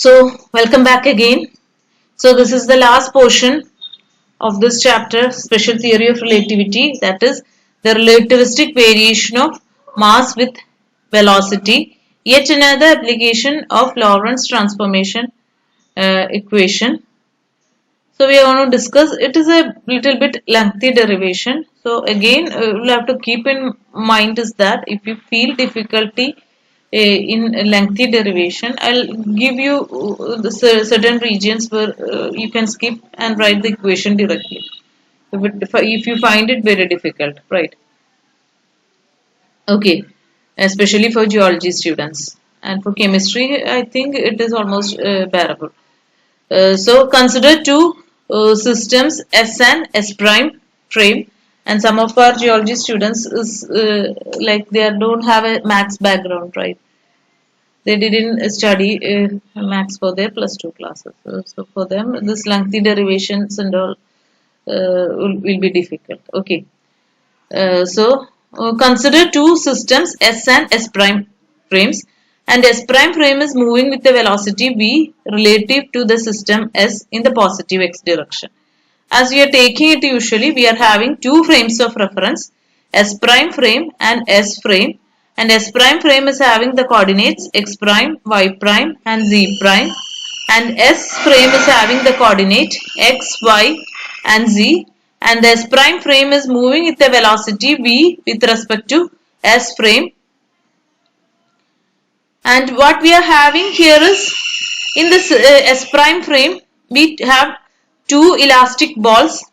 So, welcome back again. So, this is the last portion of this chapter, Special Theory of Relativity, that is the relativistic variation of mass with velocity, yet another application of Lorentz transformation equation. So, we are going to discuss, it is a little bit lengthy derivation. So, again, we'll have to keep in mind is that if you feel difficulty in lengthy derivation, I'll give you the certain regions where you can skip and write the equation directly if you find it very difficult, right? Okay, especially for geology students, and for chemistry I think it is almost bearable. So consider two systems S and S prime frame, and some of our geology students is like they don't have a maths background, right? They didn't study maths for their plus 2 classes. So for them, this lengthy derivations and all will be difficult. Okay. Consider two systems S and S prime frames, and S prime frame is moving with the velocity v relative to the system S in the positive x direction. As we are taking it usually, we are having two frames of reference, S prime frame and S frame, and S prime frame is having the coordinates x prime, y prime and z prime, and S frame is having the coordinate x, y and z, and the S prime frame is moving with the velocity v with respect to S frame. And what we are having here is, in this S prime frame, we have two elastic balls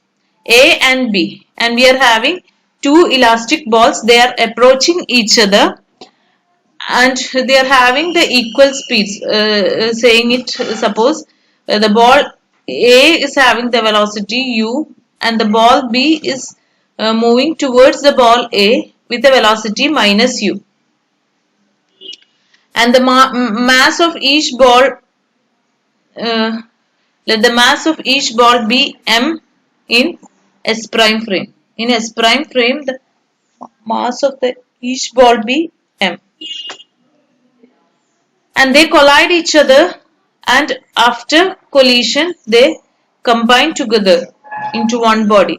A and B, and we are having two elastic balls. They are approaching each other and they are having the equal speeds. Saying it, suppose the ball A is having the velocity u and the ball B is moving towards the ball A with a velocity minus u, and the mass of each ball, let the mass of each ball be m in S prime frame. In S prime frame, the mass of each ball be m, and they collide each other, and after collision they combine together into one body.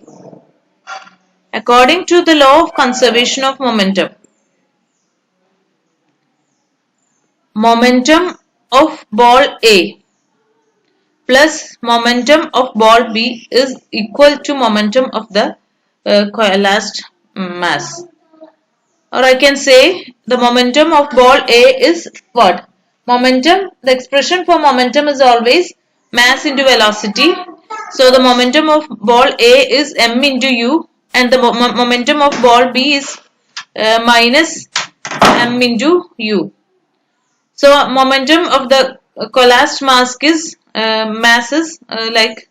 According to the law of conservation of momentum, momentum of ball A plus momentum of ball B is equal to momentum of the coalesced mass. Or I can say the momentum of ball A is what? Momentum, the expression for momentum is always mass into velocity. So the momentum of ball A is m into u, and the momentum of ball B is minus m into u. So momentum of the collapsed mass is masses like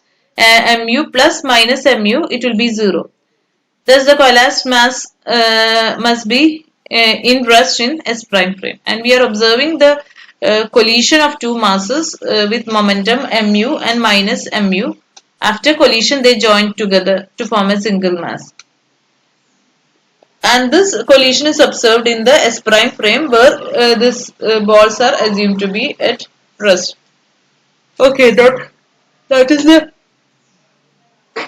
mu plus minus mu, it will be 0. Thus the collapsed mass must be in rest in S prime frame, and we are observing the collision of two masses with momentum mu and minus mu. After collision they join together to form a single mass, and this collision is observed in the S prime frame where these balls are assumed to be at rest. Okay, that is the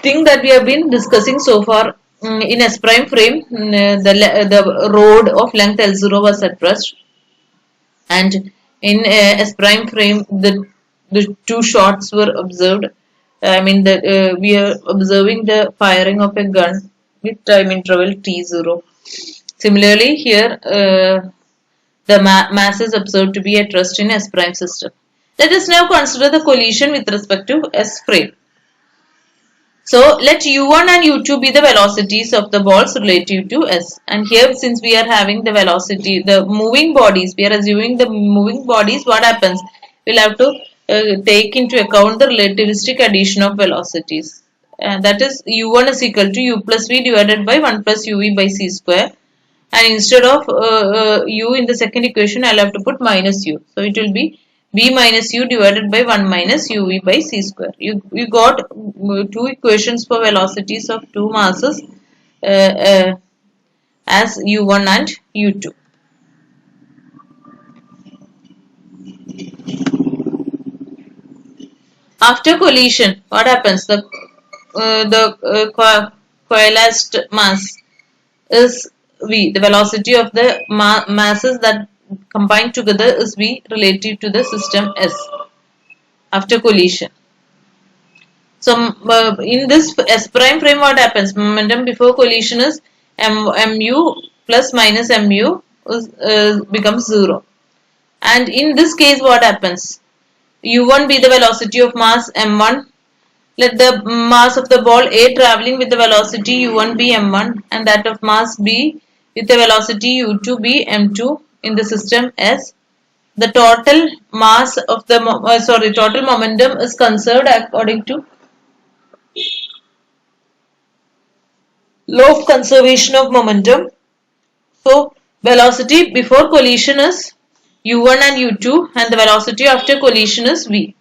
thing that we have been discussing so far. In S prime frame, the rod of length L0 was at rest, and in S prime frame the two shots were observed. I mean we are observing the firing of a gun with time interval t0. Similarly, here the mass is observed to be at rest in S prime system. Let us now consider the collision with respect to S frame. So let u1 and u2 be the velocities of the balls relative to S. And here, since we are having the velocity, the moving bodies, we are assuming the moving bodies, what happens? We'll have to take into account the relativistic addition of velocities. And that is u1 is equal to u plus v divided by 1 plus uv by c square. And instead of u in the second equation, I'll have to put minus u. So it will be v minus u divided by 1 minus uv by c square. You got two equations for velocities of two masses as u1 and u2. after collision, what happens? The coalesced mass is v. The velocity of the masses that combine together is v relative to the system s after collision. So in this s prime frame, what happens? Momentum before collision is mu plus minus mu becomes 0. And in this case, what happens? u1 be the velocity of mass m1. Let the mass of the ball A traveling with the velocity u1 be m1 and that of mass B with the velocity u2 be m2 in the system S. The total mass of the total momentum is conserved according to law of conservation of momentum. So velocity before collision is u1 and u2 and the velocity after collision is v.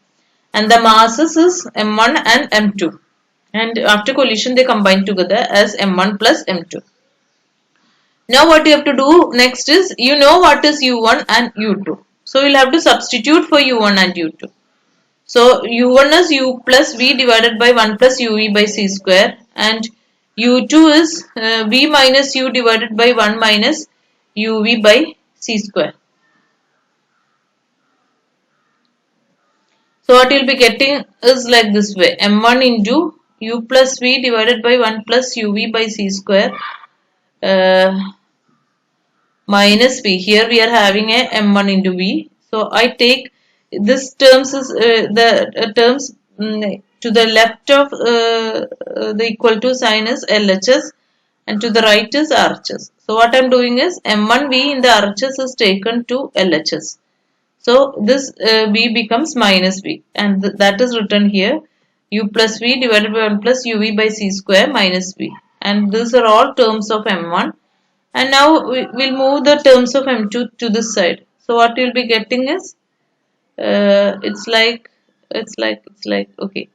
And the masses is m1 and m2, and after collision they combine together as m1 plus m2. Now what you have to do next is, you know what is u1 and u2, so you'll have to substitute for u1 and u2. So u1 is u plus v divided by 1 plus uv by c square, and u2 is v minus u divided by 1 minus uv by c square. So what you will be getting is like this way: m1 into u plus v divided by 1 plus uv by c square minus v. Here we are having a m1 into v. So I take this terms is the terms to the left of the equal to sign is LHS and to the right is RHS. So what I am doing is m1v in the RHS is taken to LHS. So this v becomes minus v, and that is written here: u plus v divided by 1 plus uv by c square minus v. And these are all terms of m1. And now we will move the terms of m2 to this side. So what you will be getting is it's like okay.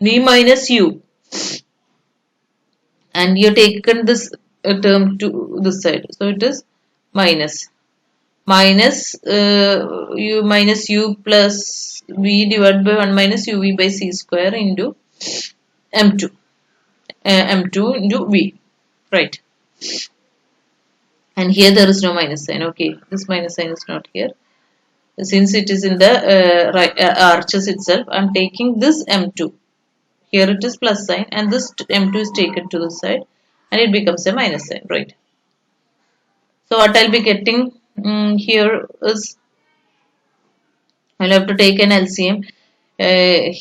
V minus u, and you have taken this term to this side, so it is minus u minus u plus v divided by 1 minus uv by c square into m2 into v, right? And here there is no minus sign. Okay, this minus sign is not here since it is in the RHS itself. I am taking this m2. Here it is plus sign, and this m2 is taken to this side, and it becomes a minus sign, right? So what I'll be getting here is, I'll have to take an LCM.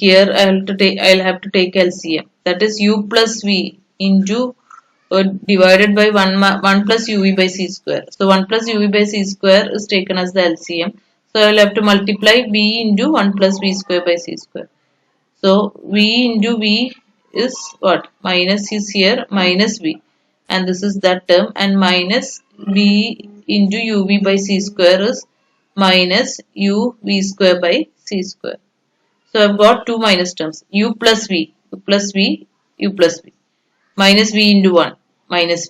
Here I'll have to take LCM. That is u plus v into divided by 1 plus uv by c square. So 1 plus uv by c square is taken as the LCM. So I'll have to multiply v into 1 plus v square by c square. So v into v is what? Minus is here, minus v, and this is that term, and minus v into uv by c square is minus uv square by c square. So I've got two minus terms: u plus v, u plus v, u plus v, minus v into 1, minus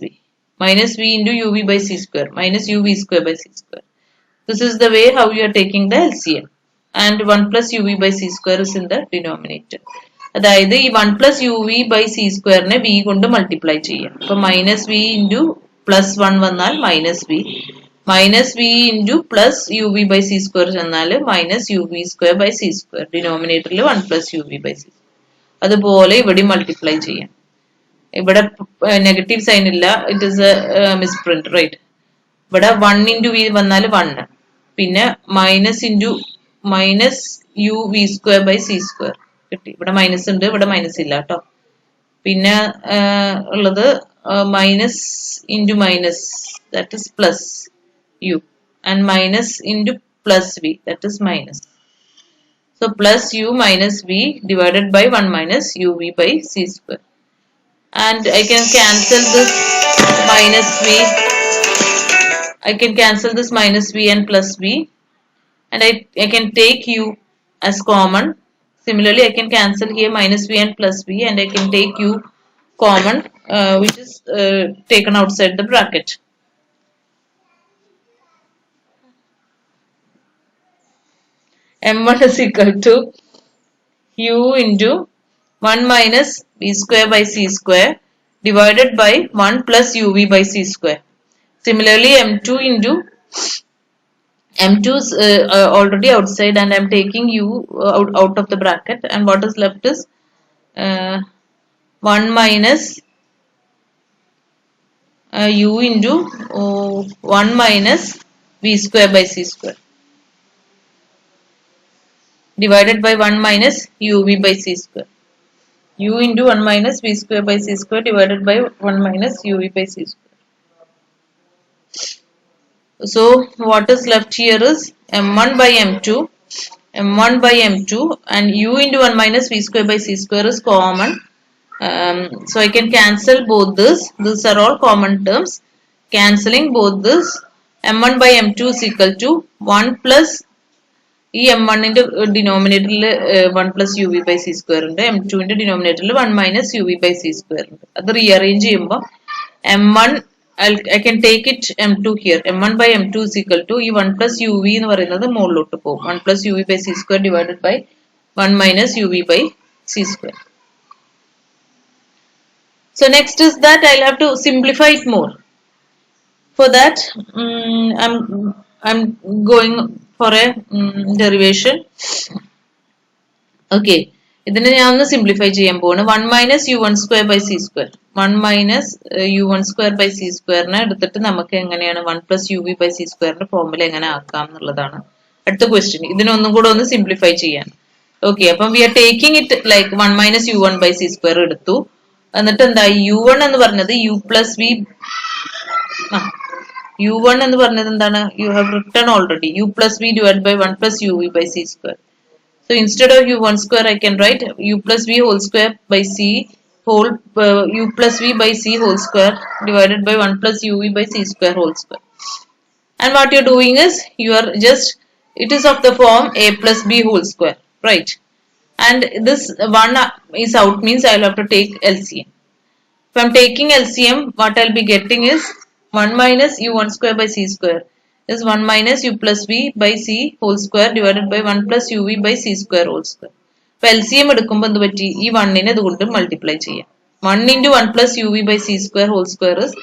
v into uv by c square, minus uv square by c square. This is the way how you are taking the LCM. And 1 plus uv by c square is in the denominator. അതായത് ഈ 1 plus uv by c square നെ v കൊണ്ട് multiply ചെയ്യാം. അപ്പോൾ minus v into plus 1 വന്നാൽ minus v into plus uv by c square ചെന്നാൽ minus uv square by c square. ഡിനോമിനേറ്ററിൽ 1 plus uv by c. അതുപോലെ ഇവിടെ മൾട്ടിപ്ലൈ ചെയ്യാം. ഇവിടെ നെഗറ്റീവ് സൈൻ ഇല്ല, it is a misprint, right? ഇവിടെ 1 ഇൻറ്റു v വന്നാൽ 1, പിന്നെ minus into minus u v square by c square കിട്ടി. ഇവിടെ മൈനസ് ഉണ്ട്, ഇവിടെ മൈനസ് ഇല്ല കേട്ടോ. പിന്നെ ഉള്ളത് minus into minus, that is plus u, and minus into plus v, that is minus. So plus u minus v divided by 1 minus uv by c square. And I can cancel this minus v. I can cancel this minus v and plus v. And I can take u as common. Similarly, I can cancel here minus v and plus v, and I can take u common, which is taken outside the bracket. m1 is equal to u into 1 minus v square by c square divided by 1 plus uv by c square. Similarly, m2 into m2 is already outside and I'm taking u out of the bracket, and what is left is 1 minus u into 1 minus v square by c square divided by 1 minus uv by c square. U into 1 minus v square by c square divided by 1 minus uv by c square. So what is left here is m1 by m2, m1 by m2, and u into 1 minus v square by c square is common. So I can cancel both this. These are all common terms. Cancelling both this, m1 by m2 is equal to 1 plus ഈ m1 ന്റെ ഡിനോമിനേറ്ററിൽ 1 plus u v by c square ഉണ്ട്, m2 ന്റെ ഡിനോമിനേറ്ററിൽ 1 minus u v by c square ഉണ്ട്. അത് rearrange ചെയ്യുമ്പോൾ m1 I can take it m2 here. m1 by m2 is equal to ഈ 1 plus uv എന്ന് പറയുന്നത് മുകളിലോട്ട് പോകും. 1 plus uv by c square divided by 1 minus uv by c square. So next is that I'll have to simplify it more. For that, I'm going for a derivation. Okay, ഇതിനെ ഞാൻ ഒന്ന് simplify ചെയ്യാൻ പോവാണ്. 1 minus u1 square by c square. 1 minus u1 square by c square നെ എടുത്തിട്ട് നമുക്ക് എങ്ങനെയാണ് 1 plus uv by c square ന്റെ ഫോർമുല എങ്ങനെ ആക്കാം എന്നുള്ളതാണ് അടുത്ത ക്വസ്റ്റ്യൻ. ഇതിനൊന്നും കൂടെ ഒന്ന് സിംപ്ലിഫൈ ചെയ്യാൻ. ഓക്കെ, അപ്പം we are taking it like 1 minus u1 by c square എടുത്തു. എന്നിട്ട് എന്താ u1 എന്ന് പറഞ്ഞത് u plus v, u1 എന്ന് പറഞ്ഞത് എന്താണ്, you have written already u plus v divided by 1 plus uv by c square. So instead of u1 square I can write u plus v whole square by c whole u plus v by c whole square divided by 1 plus uv by c square whole square. And what you are doing is you are just, it is of the form a plus b whole square, right? And this 1 is out, means I will have to take LCM. If I am taking LCM, what I will be getting is 1 minus u1 square by c square is 1 minus u plus v by c whole square divided by 1 plus uv by c square whole square. അപ്പോൾ LCM എടുക്കുമ്പോൾ എന്ത് പറ്റി, ഈ 1നെ ഇതുകൊണ്ട് multiply ചെയ്യാം. 1 into 1 plus uv by c square whole square is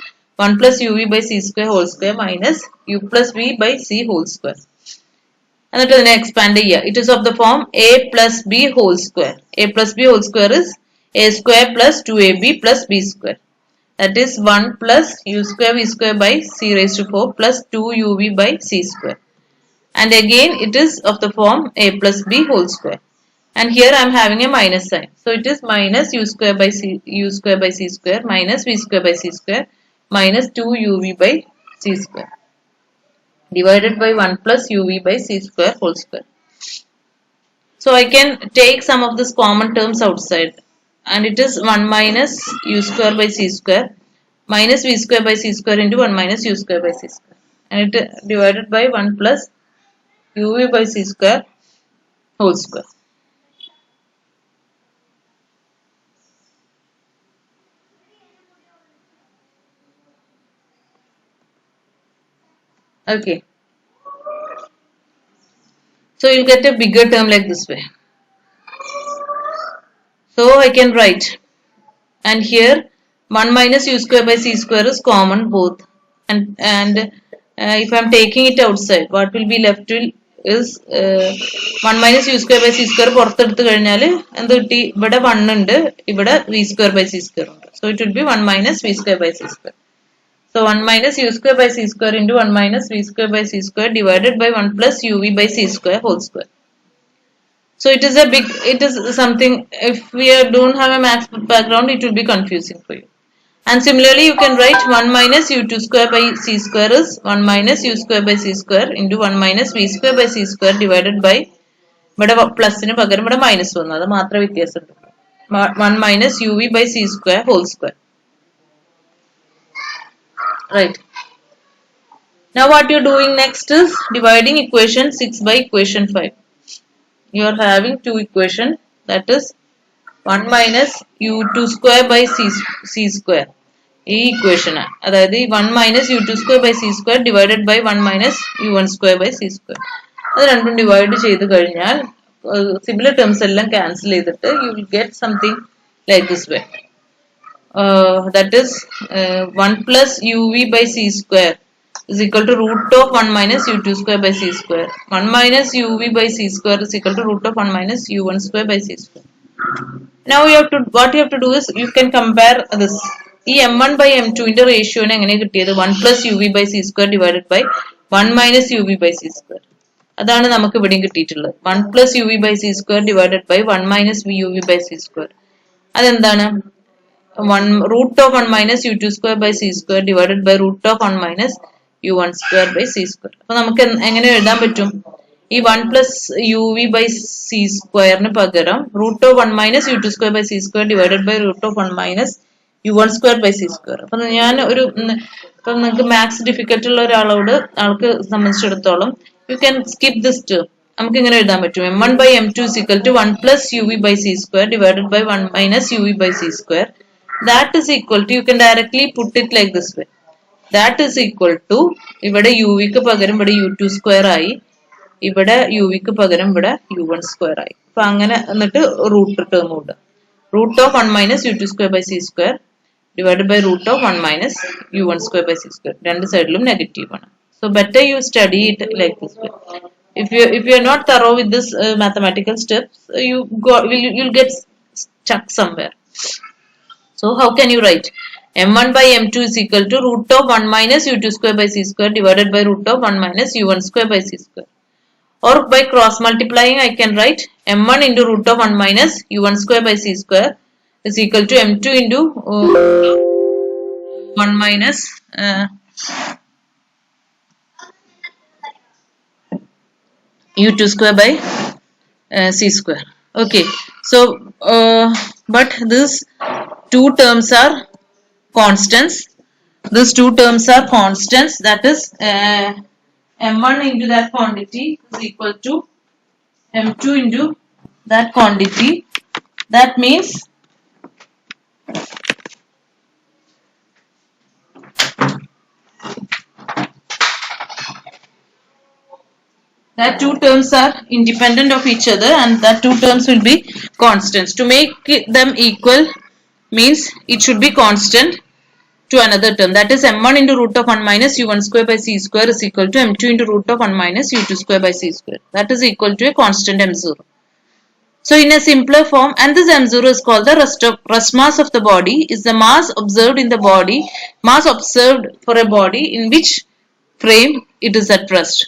1 plus uv by c square whole square minus u plus v by c whole square. എന്നിട്ട് ഇതിനെ expand ചെയ്യുക. It is of the form a plus b whole square. a plus b whole square is a square plus 2ab plus b square. That is 1 plus u square v square by c raised to 4 plus 2uv by c square. And again it is of the form a plus b whole square. And here I am having a minus sign. So it is minus u square by c square minus v square by c square minus 2uv by c square divided by 1 plus uv by c square whole square. So I can take some of these common terms outside, and it is 1 minus u square by c square minus v square by c square into 1 minus u square by c square, and it divided by 1 plus uv by c square whole square. Okay, so you'll get a bigger term like this way. So I can write, and here 1 minus u square by c square is common both, and if I am taking it outside, what will be left is 1 minus u square by c square പുറത്തെടുത്ത് കഴിഞ്ഞാൽ എന്ത് കിട്ടി, ഇവിടെ 1 ഉണ്ട്, ഇവിടെ v square by c square ഉണ്ട്. So it will be 1 minus v square by c square. So 1 minus u square by c square into 1 minus v square by c square divided by 1 plus uv by c square whole square. So it is something, if we don't have a maths background, it will be confusing for you. And similarly you can write 1 minus u2 square by c square is 1 minus u square by c square into 1 minus v square by c square divided by, ഇവിടെ പ്ലസിന് പകരം ഇവിടെ minus വന്നു, അത് മാത്രമേ വ്യത്യാസമുള്ളൂ, 1 minus uv by c square whole square. Right. Now what you are doing next is dividing equation 6 by equation 5. You are having two equations, that is 1 minus u2 square by c square. ഈ equation അതായത് 1 minus u2 square by c square divided by 1 minus u1 square by c square. അത് രണ്ടും divide ചെയ്ത് കഴിഞ്ഞാൽ similar terms എല്ലാം cancel ചെയ്തിട്ട് you will get something like this way. That is 1 plus uv by c square is equal to root of 1 minus u2 square by c square. 1 minus uv by c square is equal to root of 1 minus u1 square by c square. Now what you have to do is you can compare this. ഈ m1 by m2 ന്റെ റേഷ്യോനെ എങ്ങനെ കിട്ടിയത്? 1 plus uv by c square divided by 1 minus uv by c square. അതാണ് നമുക്ക് ഇവിടെയും കിട്ടിയിട്ടുള്ളത്. 1 plus uv by c square divided by 1 minus uv by c square. അതെന്താണ്? root of 1 minus u2 square by c square divided by root of 1 minus u1 square by c square. അപ്പോൾ നമുക്ക് എങ്ങനെ എഴുതാൻ പറ്റും? ഈ 1 plus uv by c square ന് പകരം root of 1 minus u2 square by c square divided by root of 1 minus u1 square by c square. അപ്പം ഞാൻ ഇപ്പം നിങ്ങൾക്ക് മാത്സ് ഡിഫിക്കൽട്ട് ഉള്ള ആൾക്ക് സംബന്ധിച്ചിടത്തോളം you can skip this term. നമുക്ക് ഇങ്ങനെ എഴുതാൻ പറ്റും m1 by m2 is equal to 1 plus uv by c square divided by 1 minus uv by c square. That is equal to, you can directly put it like this way. That is equal to, ഇവിടെ uv ക്ക് പകരം ഇവിടെ u2 square ആയി, ഇവിടെ uv ക്ക് പകരം ഇവിടെ u1 square ആയി. അപ്പൊ അങ്ങനെ എന്നിട്ട് റൂട്ട് ടേം ഉണ്ട്. root of 1 minus u2 square by c square divided by root of 1 minus u1 square by c square. രണ്ട് സൈഡിലും നെഗറ്റീവ് ആണ്. So better you study it like this way. If you are not thorough with this mathematical steps, you'll get stuck somewhere. So how can you write? m1 by m2 is equal to root of 1 minus u2 square by c square divided by root of 1 minus u1 square by c square. Or by cross multiplying I can write m1 into root of 1 minus u1 square by c square is equal to m2 into 1 minus u2 square by c square. Okay, so but these two terms are constants. These two terms are constants. That is m1 into that quantity is equal to m2 into that quantity. That means that two terms are independent of each other and that two terms will be constants. To make them equal means it should be constant to another term. That is m1 into root of 1 minus u1 square by c square is equal to m2 into root of 1 minus u2 square by c square. That is equal to a constant m0. So in a simpler form, and this m0 is called the rest mass of the body, is the mass observed in the body, mass observed for a body in which frame it is at rest.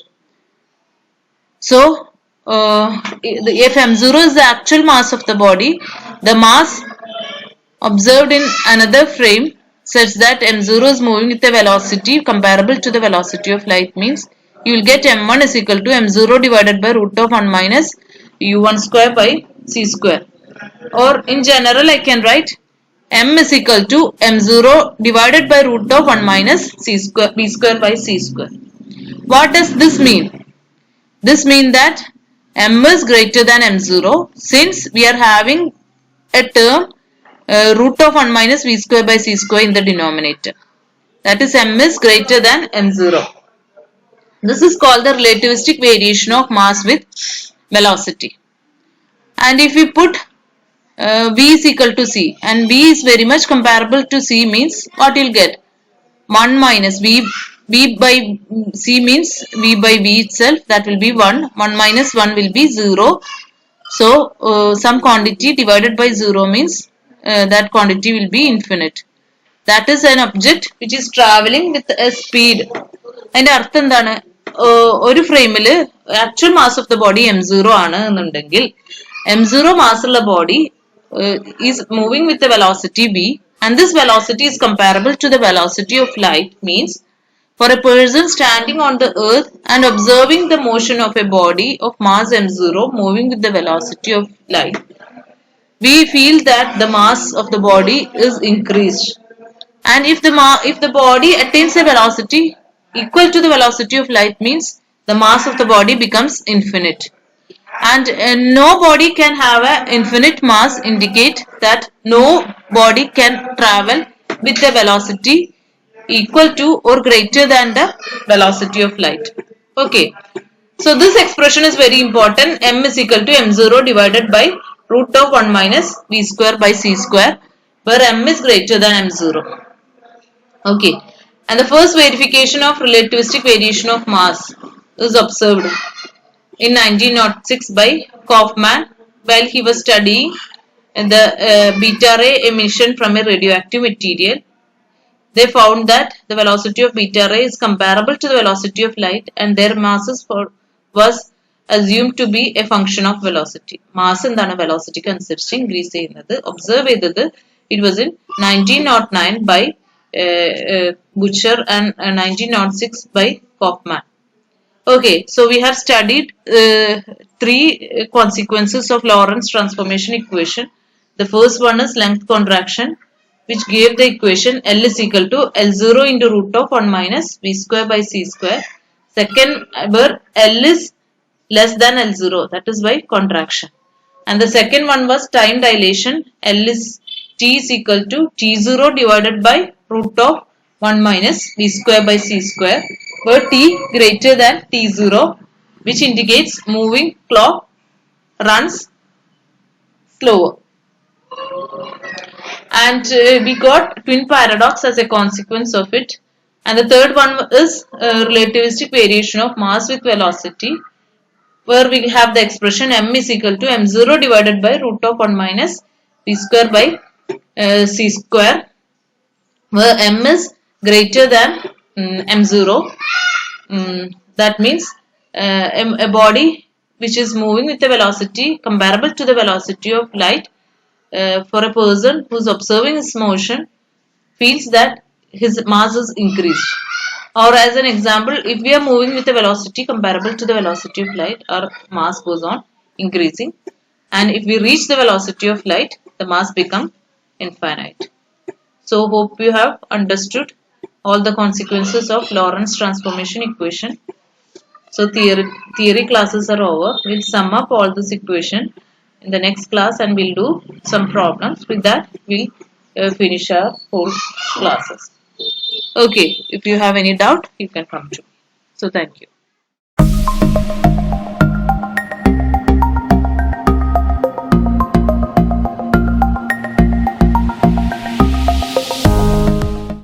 So if m0 is the actual mass of the body, the mass observed in another frame such that m0 is moving with a velocity comparable to the velocity of light means you will get m1 is equal to m0 divided by root of 1 minus u1 square by c square. Or in general I can write m is equal to m0 divided by root of 1 minus b square by c square. What does this mean? This means that m is greater than m0 since we are having a term root of 1 minus v square by c square in the denominator. That is m is greater than m0. This is called the relativistic variation of mass with velocity. And if we put v is equal to c and v is very much comparable to c means what you'll get? 1 minus v by c means v by v itself, that will be 1. 1 minus 1 will be 0. So some quantity divided by 0 means that quantity will be infinite. That is an object which is traveling with a speed. അതിന്റെ അർത്ഥം എന്താണ്? ഒരു ഫ്രെയിമിൽ actual mass of the body m0 ആണ് എന്നുണ്ടെങ്കിൽ m0 mass ഉള്ള body is moving with the velocity v and this velocity is comparable to the velocity of light means for a person standing on the earth and observing the motion of a body of mass m0 moving with the velocity of light, we feel that the mass of the body is increased. And if the body attains a velocity equal to the velocity of light means the mass of the body becomes infinite. And no body can have an infinite mass indicate that no body can travel with a velocity equal to or greater than the velocity of light. Okay. So this expression is very important. M is equal to m0 divided by root of 1 minus v square by c square, where m is greater than m0. Okay. And the first verification of relativistic variation of mass is observed in 1906 by Kaufman while he was studying the beta ray emission from a radioactive material. They found that the velocity of beta ray is comparable to the velocity of light and their masses was assumed to be a function of velocity. Mass എന്താണ് velocity അനുസരിച്ച് increase ചെയ്യുന്നത്. Observe ചെയ്തത് it was in 1909 by Butcher and 1906 by Kaufman. Okay, so we have studied three consequences of Lorentz transformation equation. The first one is length contraction, which gave the equation L is equal to L0 into root of 1 minus V square by C square. Second, where L is less than L0, that is by contraction. And the second one was time dilation. L is T is equal to T0 divided by root of 1 minus V square by C square, where T greater than T0, which indicates moving clock runs slower. And we got twin paradox as a consequence of it. And the third one is relativistic variation of mass with velocity, where we have the expression m is equal to m0 divided by root of 1 minus v square by c square, where m is greater than m0. That means a body which is moving with a velocity comparable to the velocity of light, for a person who is observing his motion feels that his mass is increased. Or as an example, if we are moving with a velocity comparable to the velocity of light, our mass goes on increasing. And if we reach the velocity of light, the mass becomes infinite. So hope you have understood all the consequences of Lorentz transformation equation. So theory classes are over. We'll sum up all this equation in the next class and we'll do some problems. With that, we'll finish our whole classes. Okay, if you have any doubt, you can come to me. So thank you.